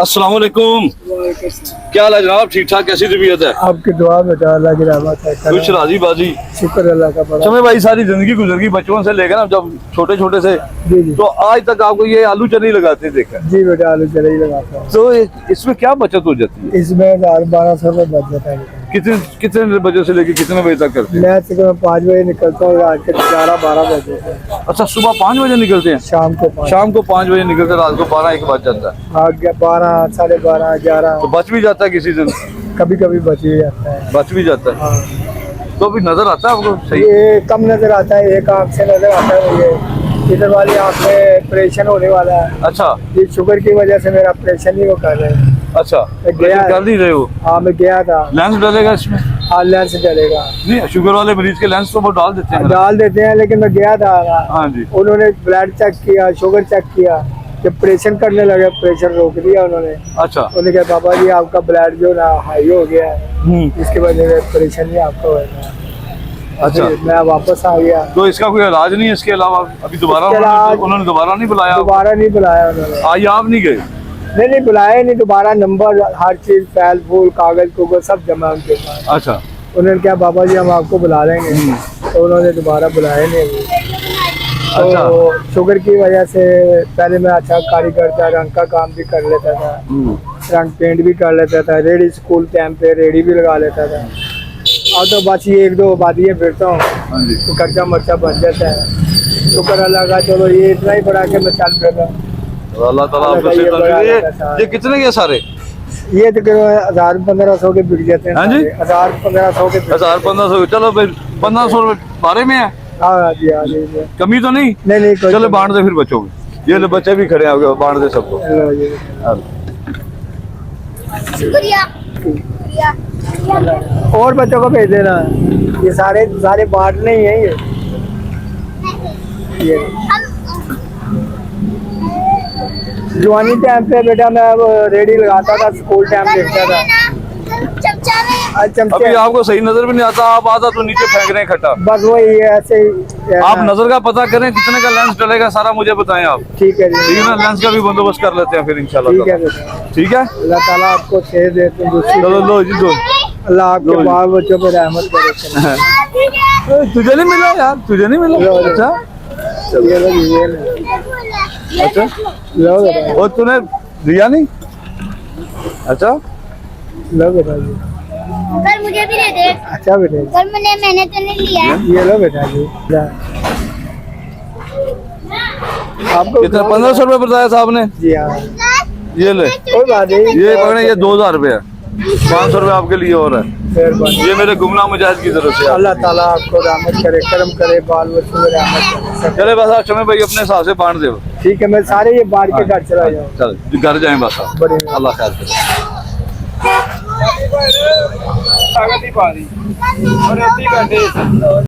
अस्सलाम वालेकुम। क्या हाल है जनाब? ठीक ठाक? कैसी तबीयत है? आपकी दुआ में तो अल्लाह की रहमत है। कुछ राजी बाजी? शुक्र अल्लाह का बड़ा। समय भाई सारी जिंदगी गुजर गई बचपन से लेकर ना, जब छोटे छोटे से जी जी तो आज तक आपको ये आलू चने लगाते देखा। जी बेटा, आलू चले ही लगाता हूँ। तो इसमें क्या बचत हो जाती है? इसमें 1200 रुपये बच जाता है बेटा। कितने कितने बजे से लेकर कितने बजे तक करते हैं? मैं तकरीबन 5 बजे निकलता हूँ, रात के 11-12 बजे से। अच्छा, सुबह 5 बजे निकलते हैं? शाम को 5। शाम को 5 बजे निकलते हैं, रात को 12-1 बज जाता है। आगे 12, 12:30, 11 तो बच भी जाता है किसी दिन? कभी कभी बच ही जाता है। बच भी जाता है। हाँ, तो अभी नजर आता है आपको सही? ये कम नजर आता है, एक आँख से नजर आता है। ये इधर वाली आँख में ऑपरेशन होने वाला है। अच्छा ये शुगर की वजह से मेरा ऑपरेशन ही वो कर रहे हैं। अच्छा, गया कर नहीं रहे हो? हाँ, मैं गया था। लेंस डालेगा इसमें? हाँ, लेंस डलेगा। नहीं, शुगर वाले मरीज के लेंस तो वो डाल देते हैं। डाल देते हैं, लेकिन मैं गया था। हाँ जी। उन्होंने ब्लड चेक किया, शुगर चेक किया, जब ऑपरेशन करने लगे प्रेशर रोक दिया उन्होंने। अच्छा। उन्होंने कहा बाबा जी आपका ब्लड जो ना हाई हो गया है, इसके वजह से ऑपरेशन ही आपका होगा। अच्छा, मैं वापस आ गया। तो इसका कोई इलाज नहीं है इसके अलावा? अभी दोबारा उन्होंने दोबारा नहीं बुलाया? दोबारा नहीं बुलाया उन्होंने। आज आप नहीं गए? नहीं बुलाया नहीं दोबारा। नंबर, हर चीज, फैल फूल, कागज को सब जमा उनके पास। अच्छा। उन्होंने कहा बाबा जी हम आपको बुला लेंगे, तो उन्होंने दोबारा बुलाया नहीं। अच्छा। तो शुगर की वजह से पहले मैं अच्छा कारीगर था, रंग का काम भी कर लेता था, रंग पेंट भी कर लेता था, रेडी स्कूल टाइम पे रेडी भी लगा लेता था। अब तो बस ये 1-2 आबादियाँ फिरता हूँ तो खर्चा मर्चा बन जाता है। शुक्र अल्लाह का, चलो ये इतना ही बड़ा के मैं चल फिर रहा हूँ। अल्लाह ताला आपको सेहत दे। ये कितने के सारे? ये तो 1000-1500 के बिक जाते हैं। हाँ जी, 1000-1500 के। 1000-1500। चलो भाई, 1500 रुपए बारे में है। हाँ जी, हाँ जी। कमी तो नहीं? नहीं चलो बांट दे फिर बच्चों को। ये ले बच्चे भी खड़े हैं, बांट दे सबको। शुक्रिया। और बच्चों को भेज देना। ये सारे बांटने ही है ये। जवानी टाइम पे बेटा मैं रेडी लगाता था, स्कूल टाइम देखता था। अभी आपको सही नजर भी नहीं आता, आप आधा तो नीचे फेंक रहे हैं खट्टा। बस वही ऐसे ही। आप नजर का पता करें कितने का लेंस डलेगा, सारा मुझे बताएं आप। ठीक है जी। ठीक है ना, लेंस का भी बंदोबस्त कर लेते हैं फिर इंशाल्लाह। ठीक है बेटा। ठीक है, अल्लाह ताला आपको सेहत दे। चलो लो जी, दो। अल्लाह आपके बाल बच्चों पर रहमत करे। तुझे नहीं मिला यार? तुझे नहीं मिला? अच्छा ये लो, अच्छा। लो बेटा, और तूने दिया नहीं? अच्छा, लो बेटा जी। कल मुझे भी दे दे। अच्छा बेटा, कल मैंने तो नहीं लिया। ये लो बेटा जी। आपको कितना? 1500 रुपए बताया साहब ने? जी हाँ, ये ले, कोई बात नहीं। ये पकड़े, ये 2000 रुपए है। 500 रुपए आपके लिए और है। मेहरबानी। ये मेरे गुमनाम मुजाहिद की तरफ से। अल्लाह ताला आपको रहमत करे, करम करे, बाल बच्चों में रहमत करे। चले बस आप समय भाई अपने हिसाब से बांट दे। ठीक है, मैं सारे ये बांट के घर चला जाऊँ। चल घर जाएं बस आप। बढ़िया। अल्लाह खैर करे। ताकत ही पा रही और